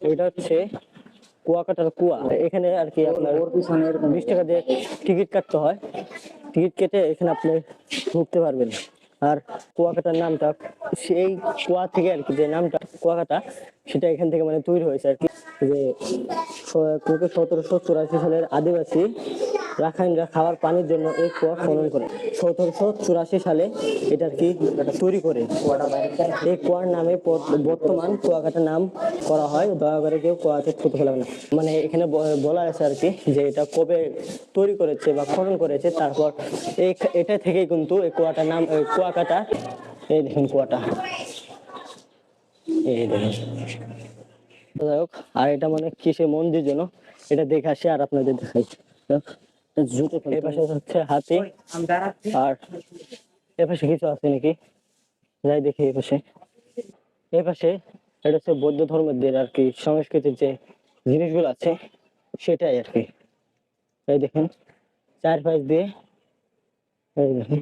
এটা হচ্ছে কুয়াকাটার কুয়া। এখানে আর কি আপনার 20 টাকা দিয়ে টিকিট কাটতে হয়। টিকিট কেটে এখানে আপনি ঢুকতে পারবেন। আর কুয়াকাটার নামটা সেই কুয়া থেকে আর কি, যে নামটা কুয়াকাটা সেটা এখান থেকে মানে তৈরি হয়েছে আর কি। যে 1784 সালের আদিবাসী রাখাইনরা খাওয়ার পানির জন্য এই কুয়া খনন করে 1784 সালে এটা আর কি তৈরি করে। এই কুয়ার নামে বর্তমান কুয়াকাটা নাম করা হয়। দয়া করে কেউ কুয়াতে থুতু ফেলাবে না। মানে এখানে বলা আছে আর কি যে এটা কবে তৈরি করেছে বা খনন করেছে, তারপর এটা থেকেই কিন্তু এই কুয়াটার নাম কুয়াকাটা। এই দেখুন কুয়াটা, এই দেখুন। যাই হোক, আর এটা মানে কিসে মন্দির যেন, এটা দেখে আসি আর আপনাদের দেখাই। জুতো এই পাশে হচ্ছে হাতি, আর এ পাশে কিছু আছে নাকি, যাই দেখি। এই পাশে এটা হচ্ছে বৌদ্ধ ধর্মের আর কি সংস্কৃতির যে জিনিসগুলো আছে সেটাই আর কি। এই দেখেন চারপাশ দিয়ে, এই দেখেন